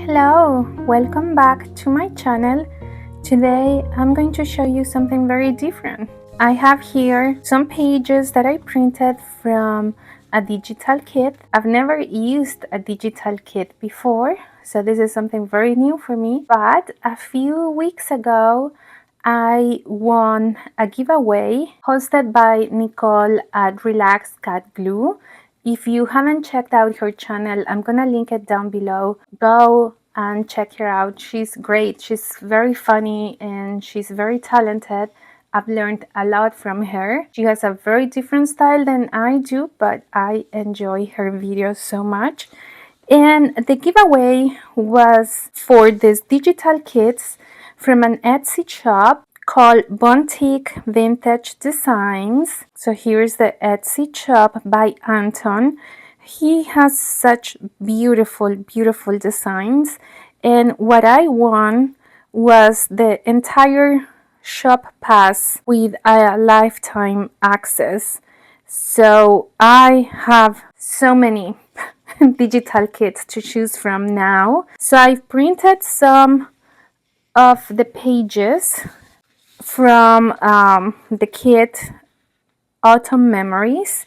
Hello, welcome back to my channel. Today I'm going to show you something very different. I have here some pages that I printed from a digital kit. I've never used a digital kit before, so this is something very new for me. But a few weeks ago, I won a giveaway hosted by Nicole at Relax Cat Glue. If you haven't checked out her channel, I'm gonna link it down below. Go and check her out. She's great. She's very funny and she's very talented. I've learned a lot from her. She has a very different style than I do, but I enjoy her videos so much. And the giveaway was for these digital kits from an Etsy shop called Bontique Vintage Designs. So here's the Etsy shop by Anton. He has such beautiful, beautiful designs. And what I won was the entire shop pass with a lifetime access. So I have so many digital kits to choose from now. So I've printed some of the pages from the kit Autumn Memories,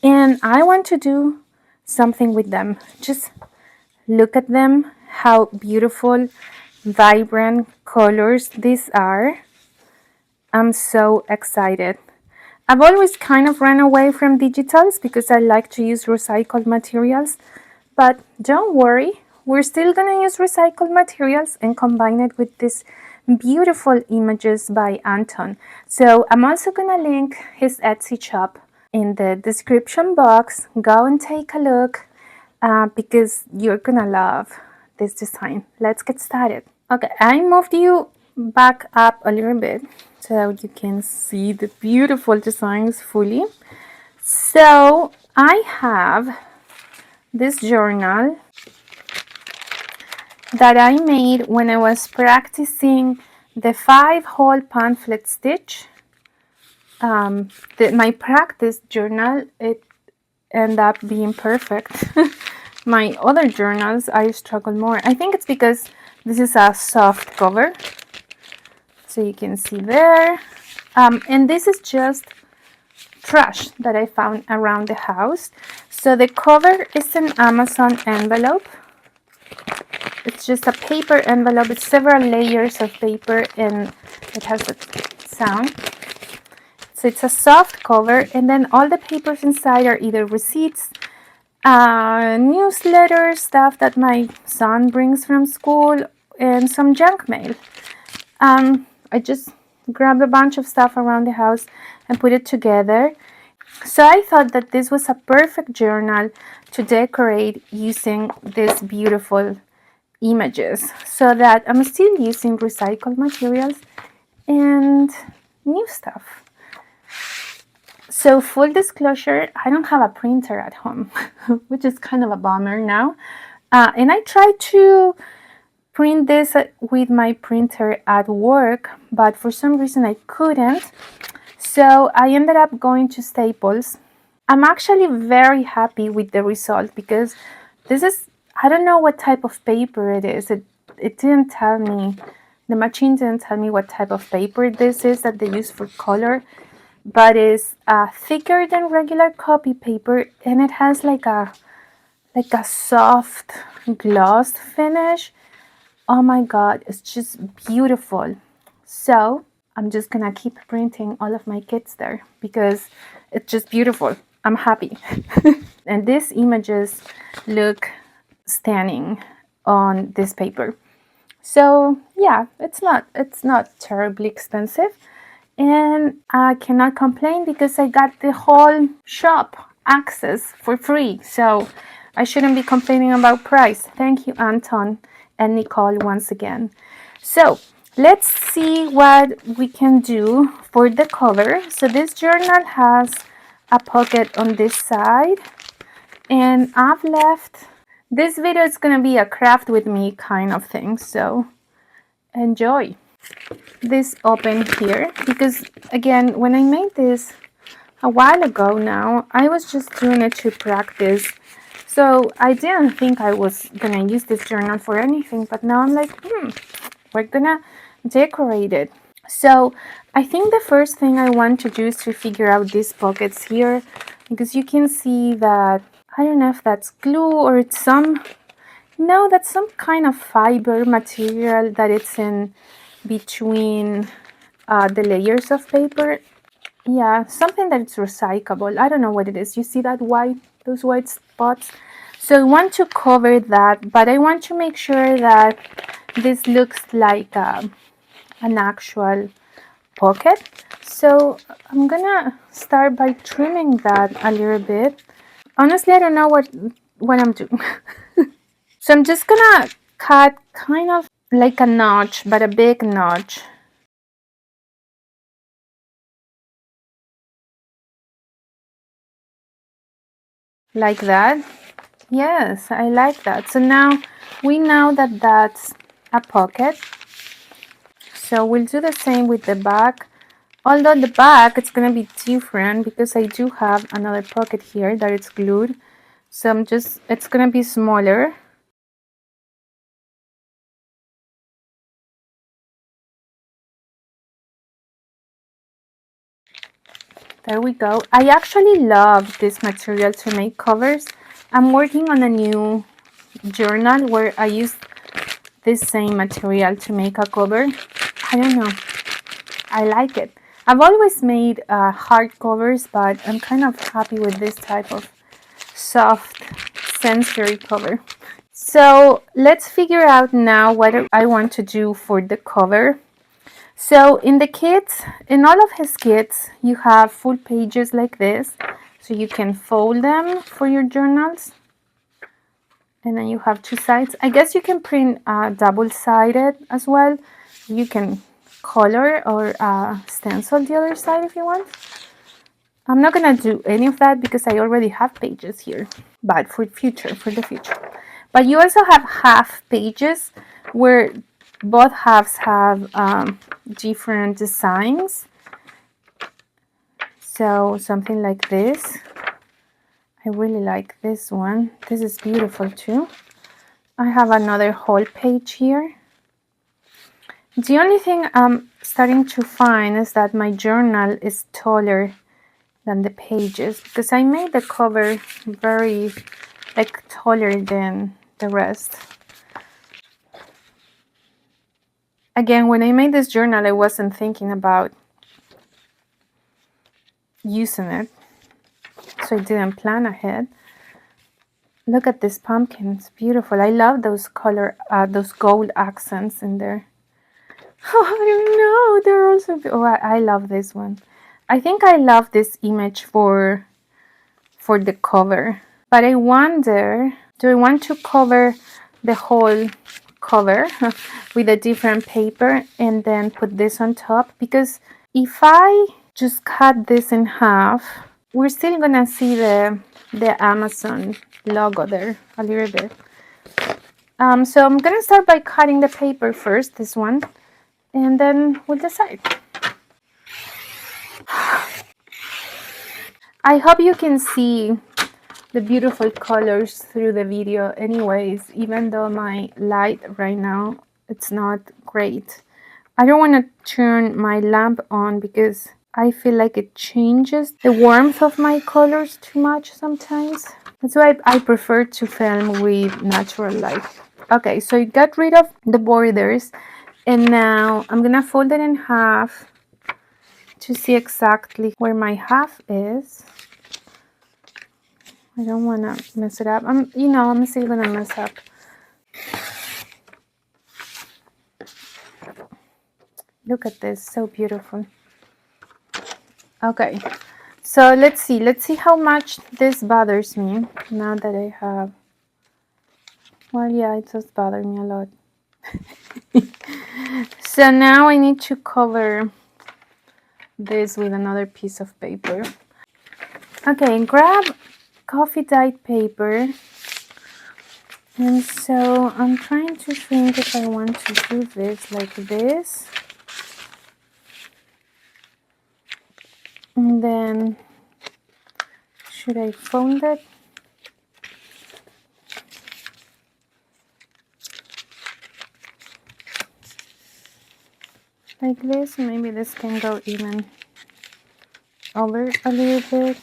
and I want to do something with them. Just look at them, how beautiful, vibrant colors these are. I'm so excited. I've always kind of run away from digitals because I like to use recycled materials, but don't worry, we're still gonna use recycled materials and combine it with these beautiful images by Anton. So I'm also gonna link his Etsy shop in the description box. Go and take a look because you're gonna love this design. Let's get started. Okay, I moved you back up a little bit so you can see the beautiful designs fully. So I have this journal that I made when I was practicing the 5-hole pamphlet stitch. My practice journal, it ended up being perfect. My other journals, I struggle more. I think it's because this is a soft cover. So you can see there. And this is just trash that I found around the house. So the cover is an Amazon envelope. It's just a paper envelope. It's several layers of paper and it has a sound. So it's a soft cover, and then all the papers inside are either receipts, newsletters, stuff that my son brings from school, and some junk mail. I just grabbed a bunch of stuff around the house and put it together. So I thought that this was a perfect journal to decorate using these beautiful images, so that I'm still using recycled materials and new stuff. So full disclosure, I don't have a printer at home, which is kind of a bummer now. And I tried to print this with my printer at work, but for some reason I couldn't. So I ended up going to Staples. I'm actually very happy with the result because this is, I don't know what type of paper it is. It didn't tell me, the machine didn't tell me what type of paper this is that they use for color, but it's thicker than regular copy paper, and it has like a soft gloss finish. Oh my god, it's just beautiful. So I'm just gonna keep printing all of my kits there because it's just beautiful. I'm happy. And these images look stunning on this paper. So yeah, it's not terribly expensive, and I cannot complain because I got the whole shop access for free. So I shouldn't be complaining about price. Thank you, Anton and Nicole, once again. So let's see what we can do for the cover. So this journal has a pocket on this side, and I've left, this video is gonna be a craft with me kind of thing, so enjoy. This open here because, again, when I made this a while ago now, I was just doing it to practice So I didn't think I was gonna use this journal for anything, but now I'm like, we're gonna decorate it. So I think the first thing I want to do is to figure out these pockets here, because you can see that, I don't know if that's glue or it's no, that's some kind of fiber material that it's in between the layers of paper. Yeah, something that it's recyclable. I don't know what it is. You see that those white spots? So I want to cover that, but I want to make sure that this looks like an actual pocket. So I'm gonna start by trimming that a little bit. Honestly, I don't know what I'm doing. So I'm just gonna cut kind of like a notch, but a big notch. Like that. Yes, I like that. So now we know that that's a pocket. So we'll do the same with the back. Although the back, it's going to be different because I do have another pocket here that it's glued. So it's going to be smaller. There we go. I actually love this material to make covers. I'm working on a new journal where I use this same material to make a cover. I don't know. I like it. I've always made hard covers, but I'm kind of happy with this type of soft sensory cover. So let's figure out now what I want to do for the cover. So in all of his kits, you have full pages like this. So you can fold them for your journals. And then you have two sides. I guess you can print double-sided as well. You can color or stencil the other side if you want. I'm not gonna do any of that because I already have pages here, but for the future. But you also have half pages where both halves have different designs. So something like this. I really like this one. This is beautiful too. I have another whole page here. The only thing I'm starting to find is that my journal is taller than the pages because I made the cover very taller than the rest. Again, when I made this journal, I wasn't thinking about using it, so I didn't plan ahead. Look at this pumpkin, it's beautiful. I love those those gold accents in there. Oh, I don't know, they're also, oh, I love this one. I think I love this image for the cover. But I wonder, do I want to cover the whole cover with a different paper and then put this on top? Because if I just cut this in half, we're still gonna see the Amazon logo there a little bit. So I'm gonna start by cutting the paper first, this one, and then we'll decide. I hope you can see the beautiful colors through the video anyways, even though my light right now, it's not great. I don't want to turn my lamp on because I feel like it changes the warmth of my colors too much sometimes. That's why I prefer to film with natural light. Okay, so I got rid of the borders and now I'm gonna fold it in half to see exactly where my half is. I don't want to mess it up. I'm still gonna mess up. Look at this, so beautiful. Okay, so let's see how much this bothers me now that I have. Well, yeah, it does bother me a lot. So now I need to cover this with another piece of paper. Okay, grab coffee dyed paper. And so I'm trying to think if I want to do this like this. And then should I fold it? like this. Maybe this can go even over a little bit.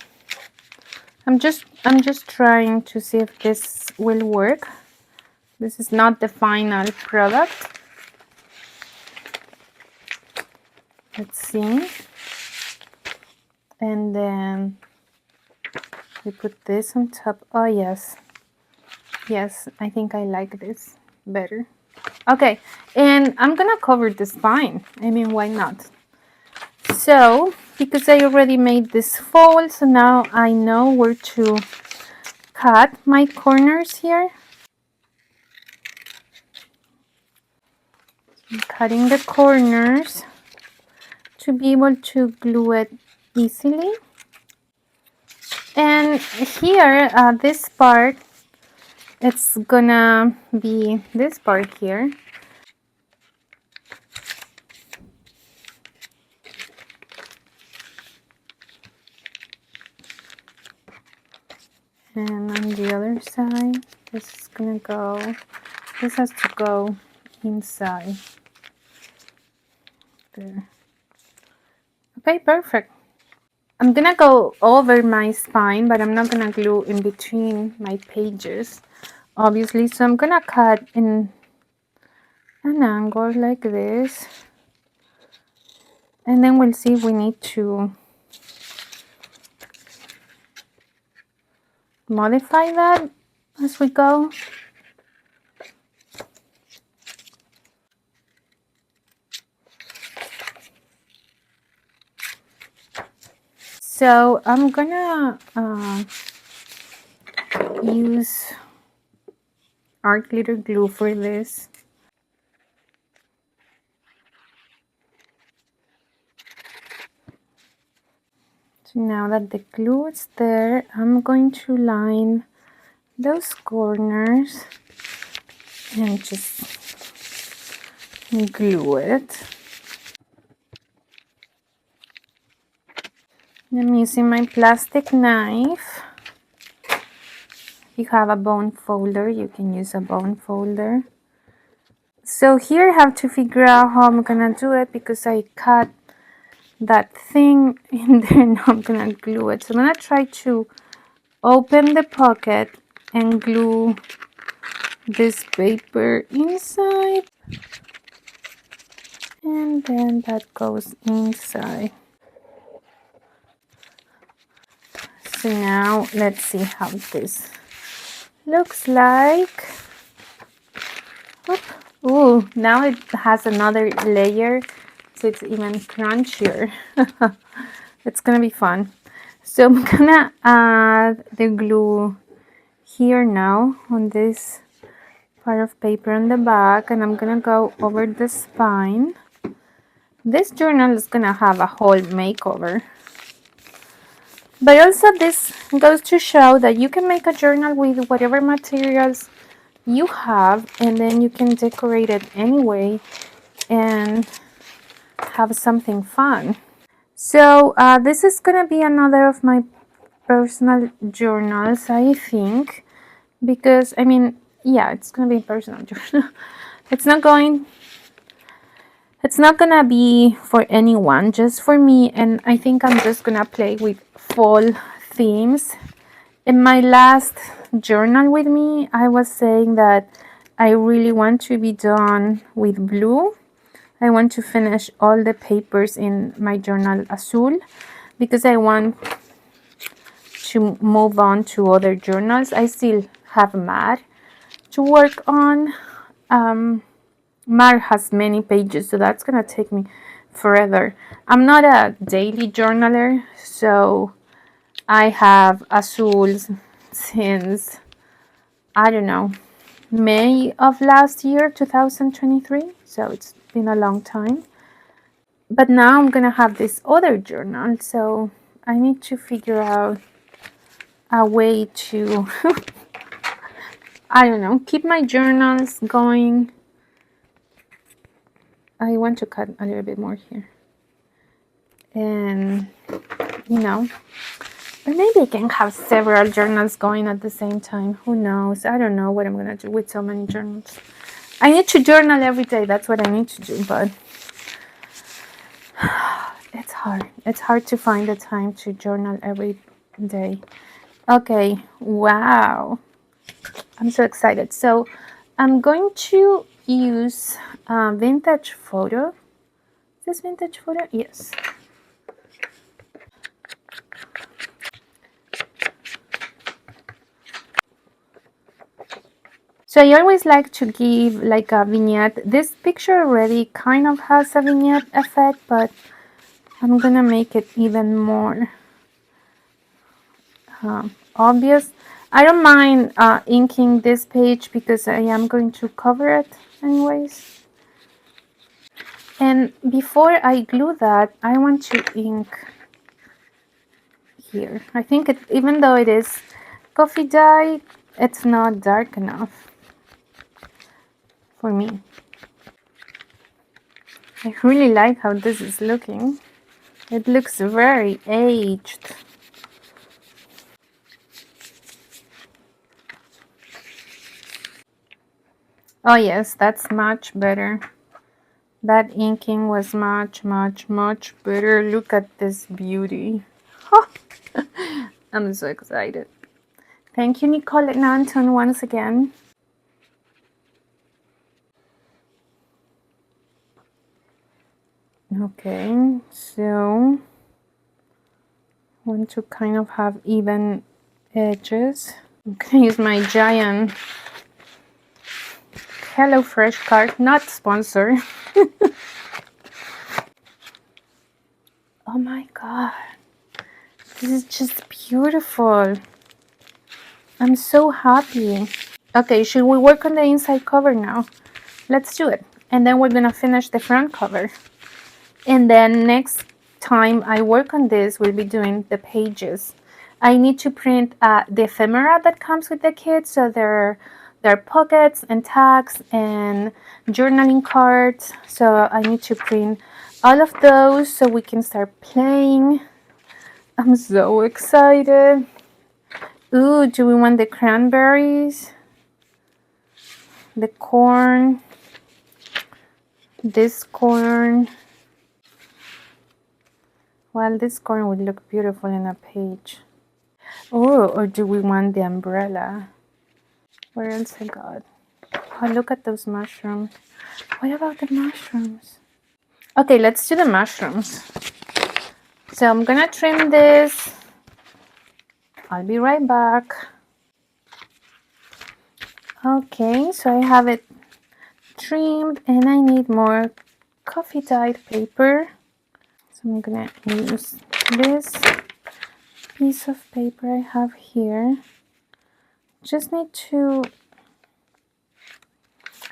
I'm just trying to see if this will work. This is not the final product. Let's see. And then we put this on top. Oh yes, yes, I think I like this better. Okay, and I'm gonna cover the spine. I mean, why not? So, because I already made this fold, so now I know where to cut my corners here. I'm cutting the corners to be able to glue it easily. And here, this part, it's gonna be this part here. And on the other side, this is gonna go, this has to go inside there. Okay, perfect. I'm gonna go over my spine, but I'm not gonna glue in between my pages, obviously. So I'm gonna cut in an angle like this, and then we'll see if we need to modify that as we go. So I'm gonna use art glitter glue for this. So now that the glue is there, I'm going to line those corners and just glue it. I'm using my plastic knife. If you have a bone folder, you can use a bone folder. So here I have to figure out how I'm gonna do it because I cut that thing in there. Now I'm gonna glue it. So I'm gonna try to open the pocket and glue this paper inside, and then that goes inside. So now let's see how this looks like. Ooh, now it has another layer, so it's even crunchier. It's gonna be fun. So I'm gonna add the glue here now on this part of paper on the back, and I'm gonna go over the spine. This journal is gonna have a whole makeover. But also this goes to show that you can make a journal with whatever materials you have, and then you can decorate it anyway and have something fun. So this is gonna be another of my personal journals, I think, because I mean, yeah, it's gonna be a personal journal. It's not gonna be for anyone, just for me, and I think I'm just gonna play with fall themes. In my last journal with me, I was saying that I really want to be done with blue. I want to finish all the papers in my journal azul because I want to move on to other journals. I still have matte to work on. Matte has many pages, so that's gonna take me forever. I'm not a daily journaler, so I have azuls since, I don't know, May of last year, 2023. So it's been a long time. But now I'm gonna have this other journal, so I need to figure out a way to, I don't know, keep my journals going. I want to cut a little bit more here. And, you know, or maybe I can have several journals going at the same time. Who knows? I don't know what I'm going to do with so many journals. I need to journal every day. That's what I need to do. But it's hard. It's hard to find the time to journal every day. Okay, wow. I'm so excited. So I'm going to use vintage photo. Is this vintage photo? Yes. So I always like to give like a vignette. This picture already kind of has a vignette effect, but I'm gonna make it even more obvious. I don't mind inking this page because I am going to cover it anyways. And before I glue that, I want to ink here. I think it, even though it is coffee dye, it's not dark enough for me. I really like how this is looking. It looks very aged. Oh yes, that's much better. That inking was much better. Look at this beauty. I'm so excited. Thank you, Nicole and Anton, once again. Okay, so I want to kind of have even edges. I'm gonna use my giant HelloFresh card, not sponsored. Oh my god, this is just beautiful. I'm so happy. Okay, should we work on the inside cover now? Let's do it. And then we're gonna finish the front cover. And then next time I work on this, we'll be doing the pages. I need to print the ephemera that comes with the kit. So there are pockets and tags and journaling cards. So I need to print all of those so we can start playing. I'm so excited. Ooh, do we want the cranberries? The corn? This corn? Well, this corn would look beautiful in a page. Oh, or do we want the umbrella? Where else I got? Oh, look at those mushrooms. What about the mushrooms? Okay, let's do the mushrooms. So I'm gonna trim this. I'll be right back. Okay, so I have it trimmed and I need more coffee dyed paper. So I'm gonna use this piece of paper I have here. Just need to,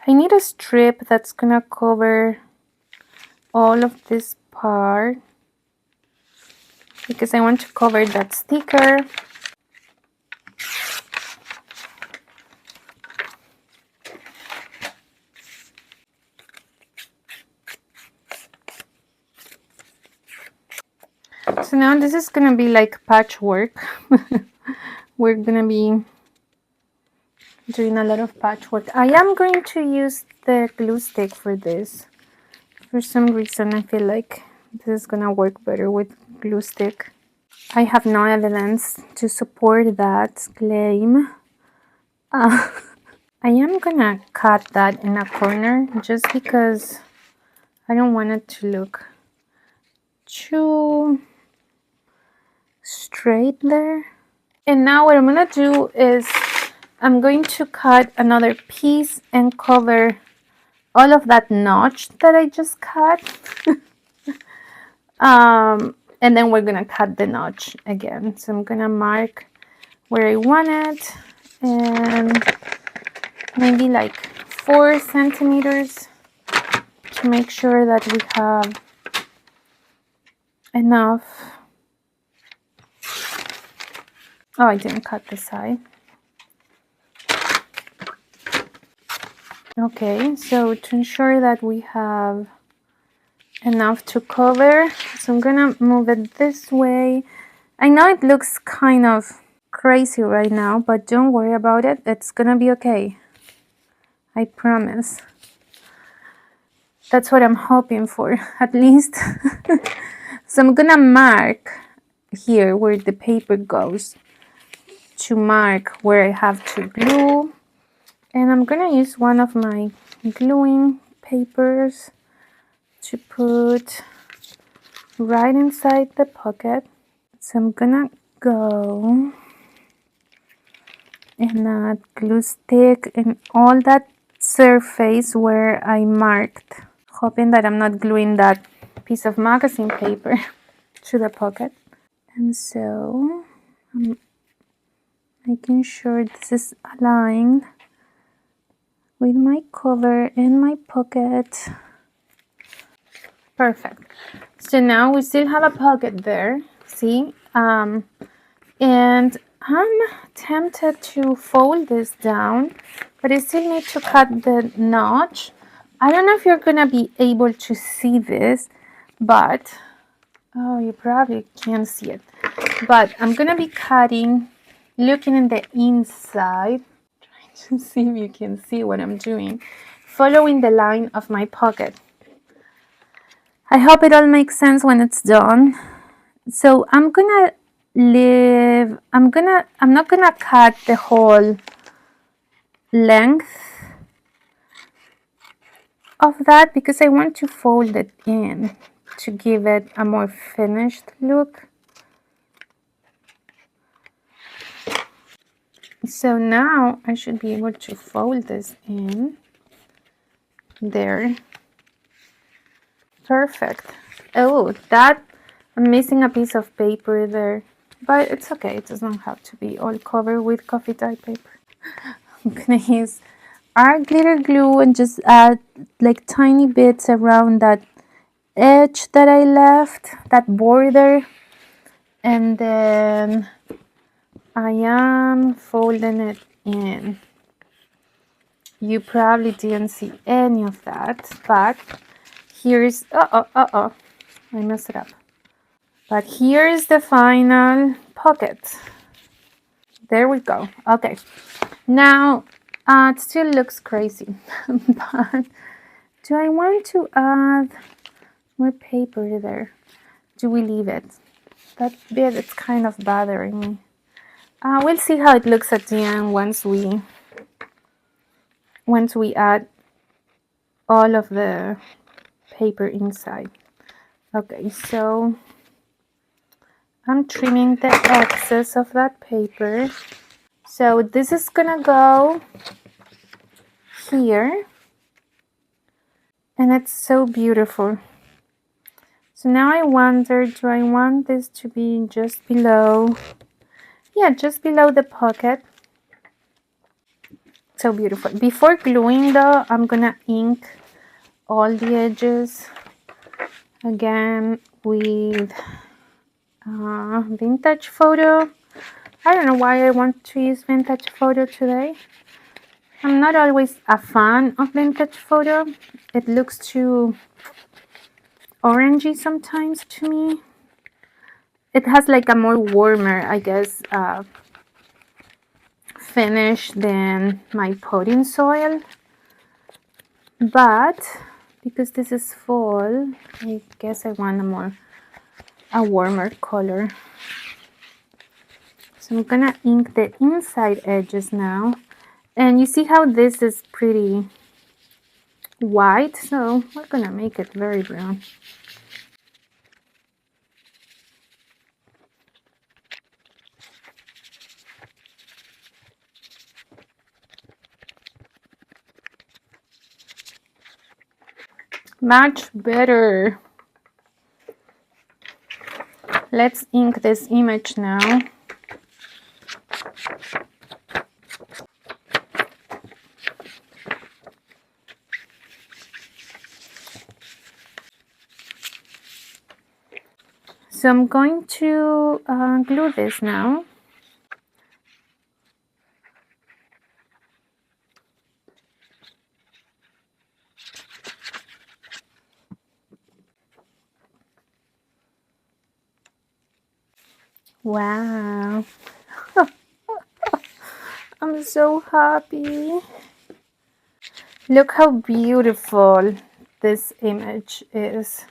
I need a strip that's gonna cover all of this part because I want to cover that sticker. So now this is gonna be like patchwork. We're gonna be doing a lot of patchwork. I am going to use the glue stick for this. For some reason I feel like this is gonna work better with glue stick. I have no evidence to support that claim. I am gonna cut that in a corner just because I don't want it to look too straight there. And now what I'm gonna do is I'm going to cut another piece and cover all of that notch that I just cut. And then we're gonna cut the notch again. So I'm gonna mark where I want it and maybe like 4 centimeters to make sure that we have enough. Oh, I didn't cut the side. Okay, so to ensure that we have enough to cover, so I'm gonna move it this way. I know it looks kind of crazy right now, but don't worry about it. It's gonna be okay. I promise. That's what I'm hoping for, at least. So I'm gonna mark here where the paper goes to mark where I have to glue, and I'm gonna use one of my gluing papers to put right inside the pocket. So I'm gonna go and add glue stick in all that surface where I marked, hoping that I'm not gluing that piece of magazine paper to the pocket. And so I'm making sure this is aligned with my cover and my pocket. Perfect. So now we still have a pocket there, see? And I'm tempted to fold this down, but I still need to cut the notch. I don't know if you're gonna be able to see this, but oh, you probably can't see it. But I'm gonna be cutting, looking in the inside, trying to see if you can see what I'm doing, following the line of my pocket. I hope it all makes sense when it's done. So I'm not gonna cut the whole length of that because I want to fold it in to give it a more finished look. So now I should be able to fold this in there. Perfect. Oh, that I'm missing a piece of paper there, but it's okay. It doesn't have to be all covered with coffee dye paper. I'm gonna use our glitter glue and just add like tiny bits around that edge that I left, that border, and then I am folding it in. You probably didn't see any of that, but here's I messed it up. But here is the final pocket. There we go. Okay, now it still looks crazy, but do I want to add more paper there? Do we leave it? That bit is kind of bothering me. We'll see how it looks at the end once we add all of the paper inside. Okay, so I'm trimming the excess of that paper. So this is gonna go here, and it's so beautiful. So now I wonder, do I want this to be just below? Yeah, just below the pocket. So beautiful. Before gluing though, I'm gonna ink all the edges again with vintage photo. I don't know why I want to use vintage photo today. I'm not always a fan of vintage photo. It looks too orangey sometimes to me. It has like a more warmer, I guess, finish than my potting soil. But because this is fall, I guess I want a warmer color. So I'm gonna ink the inside edges now. And you see how this is pretty white, so we're gonna make it very brown. Much better. Let's ink this image now. So I'm going to glue this now. Wow. I'm so happy. Look how beautiful this image is.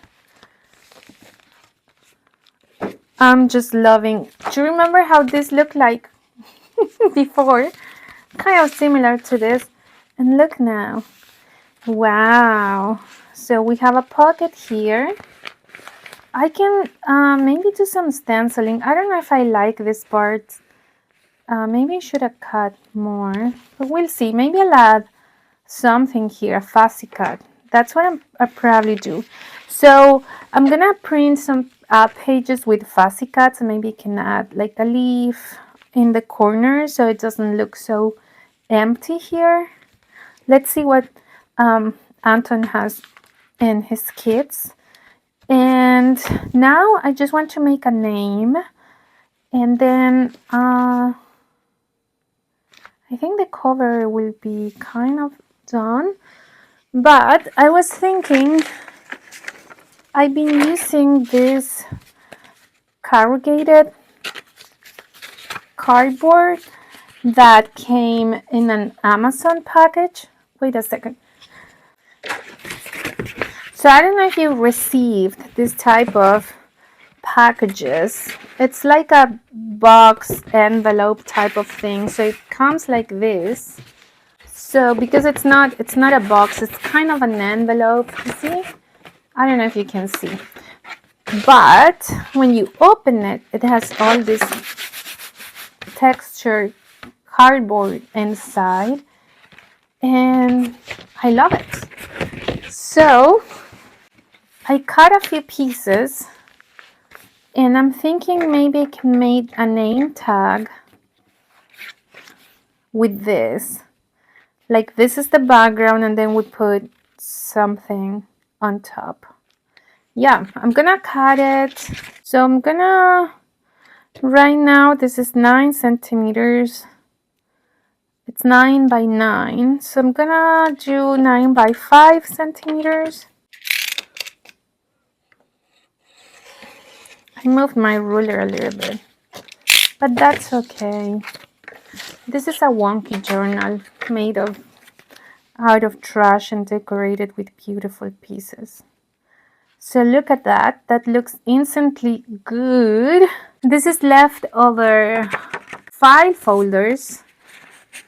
I'm just loving. Do you remember how this looked like before? Kind of similar to this. And look now. Wow. So we have a pocket here. I can maybe do some stenciling. I don't know if I like this part. Maybe I should have cut more. But we'll see. Maybe I'll add something here, a fussy cut. That's what I'll probably do. So I'm gonna print some pages with fussy cuts, and maybe you can add like a leaf in the corner so it doesn't look so empty here. Let's see what Anton has in his kits. And now I just want to make a name, and then I think the cover will be kind of done. But I was thinking, I've been using this corrugated cardboard that came in an Amazon package. Wait a second. So I don't know if you received this type of packages. It's like a box envelope type of thing. So it comes like this. So because it's not a box, it's kind of an envelope. You see? I don't know if you can see. But when you open it, it has all this textured cardboard inside, and I love it. So I cut a few pieces, and I'm thinking maybe I can make a name tag with this. Like this is the background, and then we put something on top. Yeah, I'm gonna cut it. So I'm gonna, right now this is 9 centimeters. It's 9 by 9. So I'm gonna do 9 by 5 centimeters. I moved my ruler a little bit, but that's okay. This is a wonky journal made out of trash and decorated with beautiful pieces. So look at that. That looks instantly good. This is leftover file folders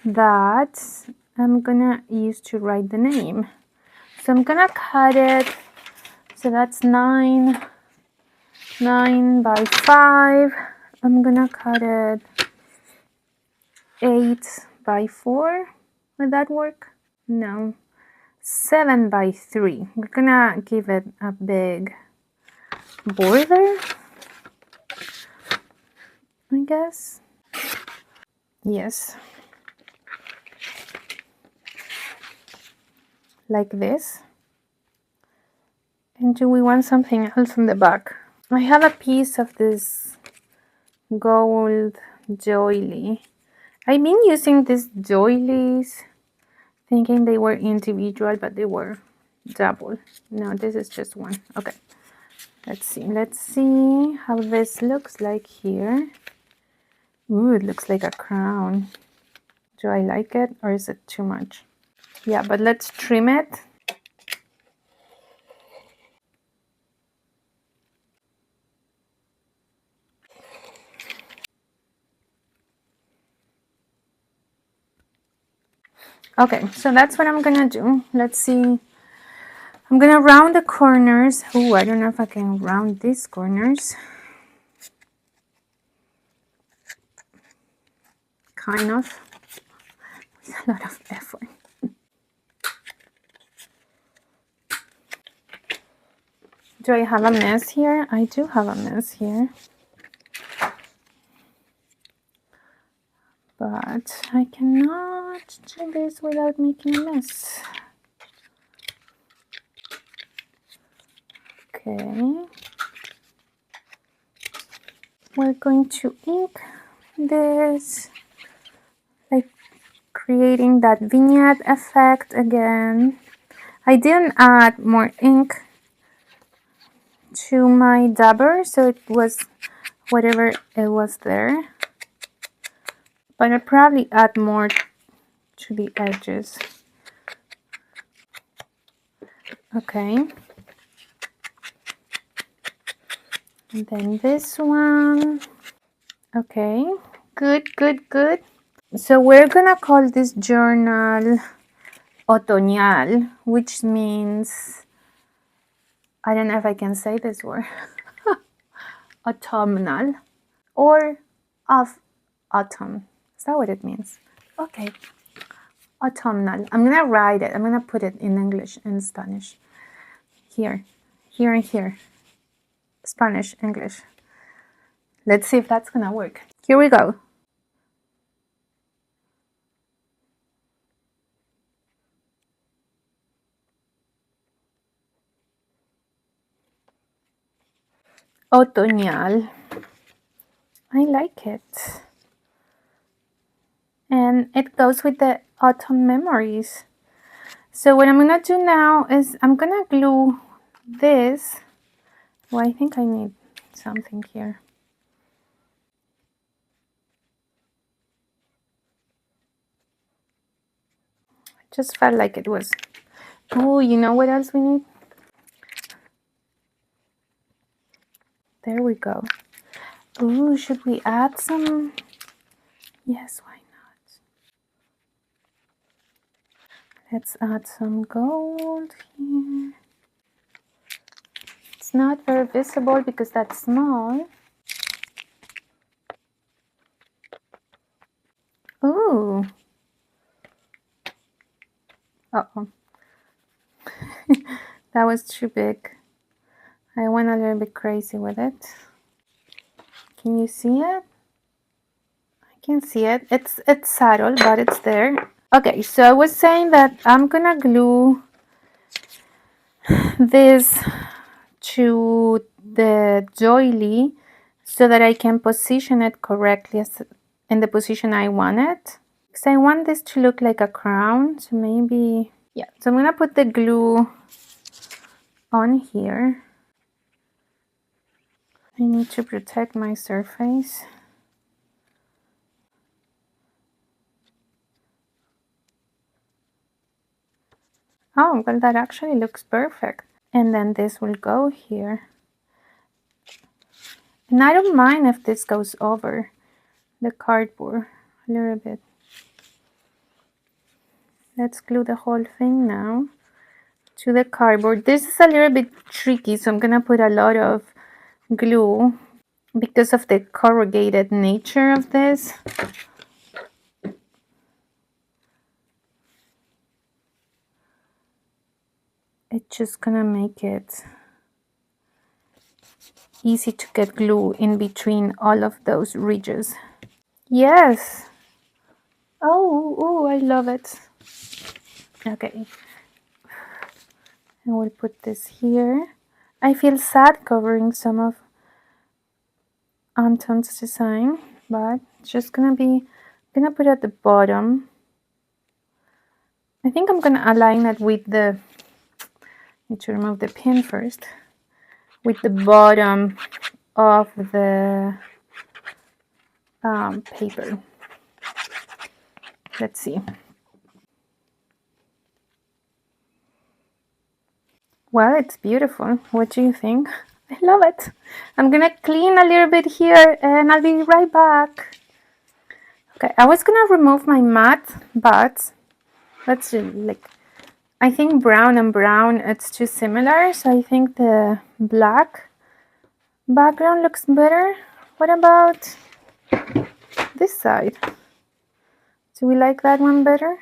that I'm gonna use to write the name. So I'm gonna cut it. So that's 9 by 5. I'm gonna cut it 8 by 4. Would that work? No. 7 by 3. We're gonna give it a big border, I guess. Yes. Like this. And do we want something else on the back? I have a piece of this gold doily. I've been using these doilies thinking they were individual, but they were double. No, this is just one. Okay, let's see how this looks like here. Ooh, it looks like a crown. Do I like it, or is it too much? Yeah, but let's trim it. Okay, so that's what I'm gonna do. Let's see. I'm gonna round the corners. Oh, I don't know if I can round these corners. Kind of. It's a lot of effort. Do I have a mess here? I do have a mess here. But I cannot do this without making a mess. Okay. We're going to ink this, like creating that vignette effect again. I didn't add more ink to my dabber, so it was whatever it was there. But I'll probably add more to the edges. Okay. And then this one. Okay, good, good, good. So we're gonna call this journal Otoñal, which means, I don't know if I can say this word, autumnal, or of autumn. Is that what it means? Okay, autumnal. I'm gonna write it. I'm gonna put it in English and Spanish. Here, here, and here. Spanish, English. Let's see if that's gonna work. Here we go. Otoñal. I like it. And it goes with the autumn memories. So what I'm gonna do now is I'm gonna glue this. Well, I think I need something here. Just felt like it was. Oh, you know what else we need? There we go. Oh, should we add some? Yes, why not? Let's add some gold here. It's not very visible because that's small. Ooh. Uh-oh. That was too big. I went a little bit crazy with it. Can you see it? I can see it. It's subtle, but it's there. Okay, so I was saying that I'm gonna glue this to the doily so that I can position it correctly in the position I want it. Because I want this to look like a crown, so maybe, yeah. So I'm gonna put the glue on here. I need to protect my surface. Oh, well, that actually looks perfect. And then this will go here. And I don't mind if this goes over the cardboard a little bit. Let's glue the whole thing now to the cardboard. This is a little bit tricky, so I'm gonna put a lot of glue because of the corrugated nature of this. It's just gonna make it easy to get glue in between all of those ridges. Yes. Oh, I love it. Okay. And we'll put this here. I feel sad covering some of Anton's design, but it's just gonna put it at the bottom. I think I'm gonna align it with the, need to remove the pin first, with the bottom of the paper. Let's see. Well, it's beautiful. What do you think? I love it. I'm gonna clean a little bit here and I'll be right back. Okay, I was gonna remove my mat, but let's do, like, I think brown and brown, it's too similar, so I think the black background looks better. What about this side? Do we like that one better?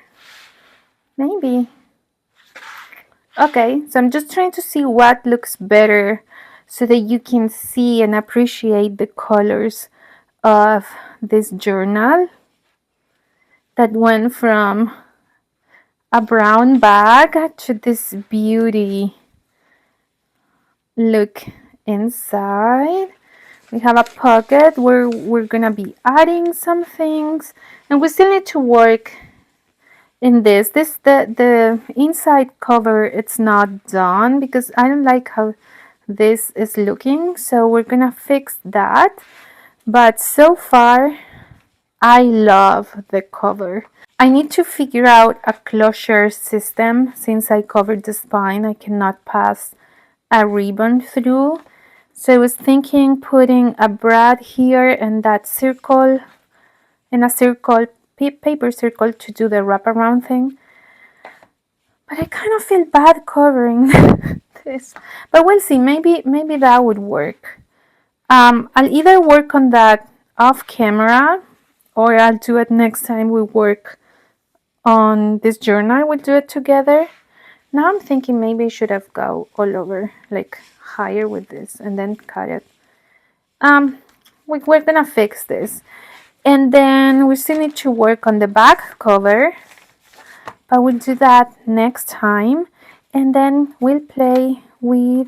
Maybe. Okay, so I'm just trying to see what looks better so that you can see and appreciate the colors of this journal that went from a brown bag to this beauty look inside. We have a pocket where we're gonna be adding some things, and we still need to work in this. The inside cover, it's not done because I don't like how this is looking, so we're gonna fix that. But so far, I love the cover. I need to figure out a closure system. Since I covered the spine, I cannot pass a ribbon through. So I was thinking putting a brad here and that circle, and a circle, paper circle to do the wraparound thing. But I kind of feel bad covering this. But we'll see. Maybe that would work. I'll either work on that off camera, or I'll do it next time we work on this journal. We'll do it together. Now I'm thinking maybe I should have go all over, like higher with this and then cut it. We're gonna fix this. And then we still need to work on the back cover, but we'll do that next time. And then we'll play with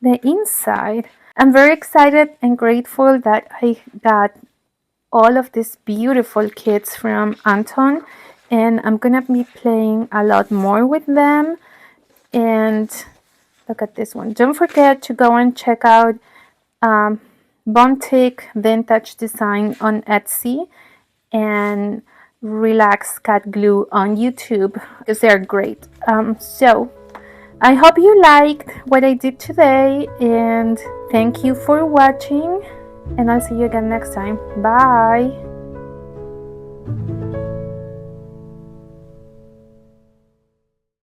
the inside. I'm very excited and grateful that I got all of these beautiful kits from Anton, and I'm gonna be playing a lot more with them. And look at this one. Don't forget to go and check out Bontic Vintage Design on Etsy and Relax Cat Glue on YouTube, because they're great. So I hope you liked what I did today, and thank you for watching, and I'll see you again next time. Bye.